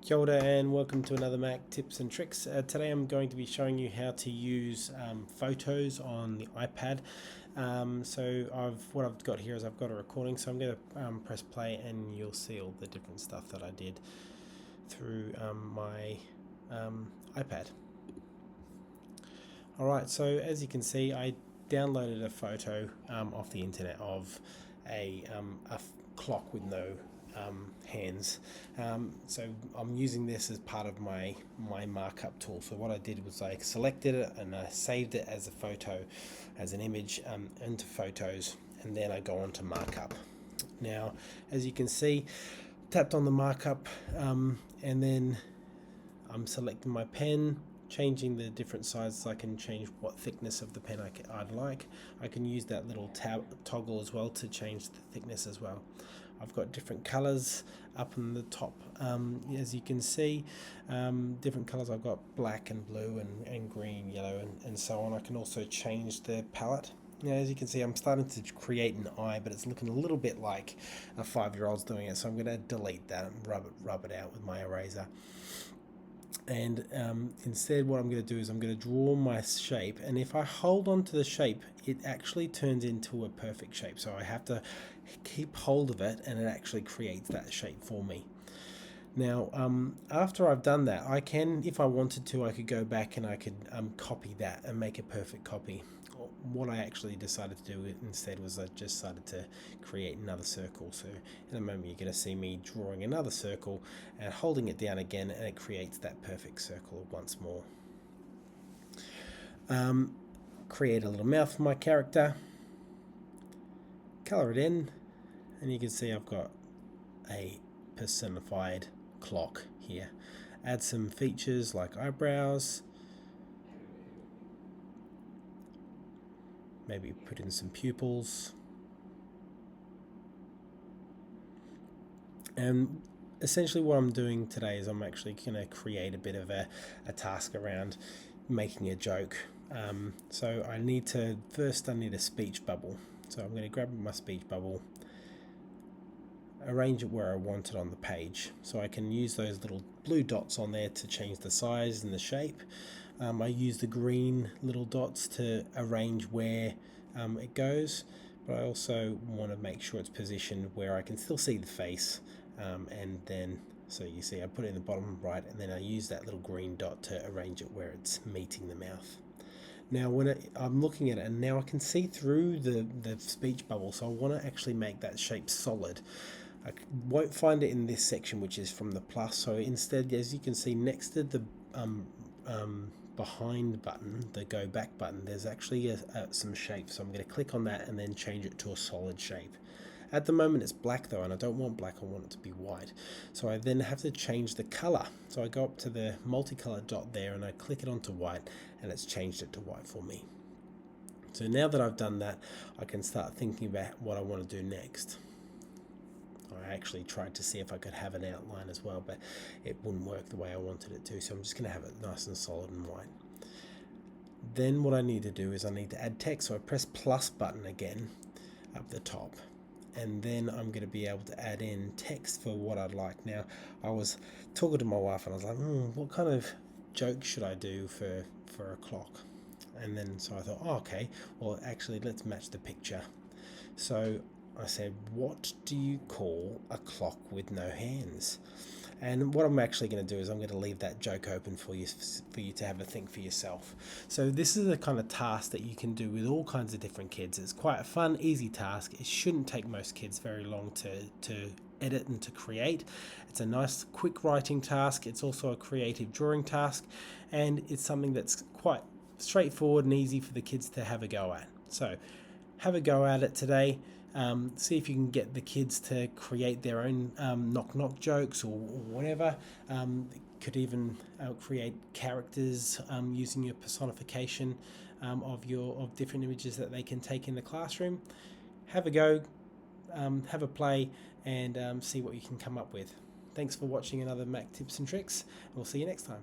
Kia ora and welcome to another Mac Tips and Tricks. Today I'm going to be showing you how to use photos on the iPad. What I've got here is I've got a recording, so I'm going to press play and you'll see all the different stuff that I did through my iPad. Alright, so as you can see, I downloaded a photo off the internet of a clock with no hands. So I'm using this as part of my markup tool. So what I did was I selected it and I saved it as a photo, as an image into photos, and then I go on to markup. Now, as you can see, tapped on the markup and then I'm selecting my pen, changing the different sizes. I can change what thickness of the pen I'd like. I can use that little toggle as well to change the thickness as well. I've got different colors up in the top, as you can see, different colors. I've got black and blue and green, yellow and so on. I can also change the palette. Now, as you can see, I'm starting to create an eye, but it's looking a little bit like a 5-year-old's doing it, so I'm going to delete that and rub it out with my eraser. And instead what I'm going to do is I'm going to draw my shape, and if I hold on to the shape, it actually turns into a perfect shape. So I have to keep hold of it and it actually creates that shape for me. Now after I've done that, I can, if I wanted to, I could go back and I could copy that and make a perfect copy. What I actually decided to do instead was I just decided to create another circle. So in a moment you're going to see me drawing another circle and holding it down again, and it creates that perfect circle once more. Create a little mouth for my character, color it in, and you can see I've got a personified clock here. Add some features like eyebrows, maybe put in some pupils, and essentially what I'm doing today is I'm actually going to create a bit of a task around making a joke. So I need a speech bubble. So I'm going to grab my speech bubble, arrange it where I want it on the page, so I can use those little blue dots on there to change the size and the shape. I use the green little dots to arrange where it goes, but I also want to make sure it's positioned where I can still see the face, and then so you see I put it in the bottom right, and then I use that little green dot to arrange it where it's meeting the mouth. Now when I'm looking at it, and now I can see through the speech bubble, so I want to actually make that shape solid. I won't find it in this section, which is from the plus, so instead, as you can see next to the behind button, the go back button, there's actually some shape, so I'm going to click on that and then change it to a solid shape. At the moment it's black though, and I don't want black, I want it to be white, so I then have to change the color. So I go up to the multicolored dot there and I click it onto white, and it's changed it to white for me. So now that I've done that, I can start thinking about what I want to do next. I actually tried to see if I could have an outline as well, but it wouldn't work the way I wanted it to, so I'm just going to have it nice and solid and white. Then what I need to do is I need to add text, so I press plus button again up the top, and then I'm going to be able to add in text for what I'd like. Now, I was talking to my wife and I was like, what kind of joke should I do for a clock? And then so I thought, okay, well actually let's match the picture. So I said, what do you call a clock with no hands? And what I'm actually going to do is I'm going to leave that joke open for you to have a think for yourself. So this is the kind of task that you can do with all kinds of different kids. It's quite a fun, easy task. It shouldn't take most kids very long to edit and to create. It's a nice, quick writing task. It's also a creative drawing task, and it's something that's quite straightforward and easy for the kids to have a go at. So have a go at it today. See if you can get the kids to create their own knock-knock jokes or whatever. Could even create characters using your personification of different images that they can take in the classroom. Have a go, have a play, and see what you can come up with. Thanks for watching another Mac Tips and Tricks. We'll see you next time.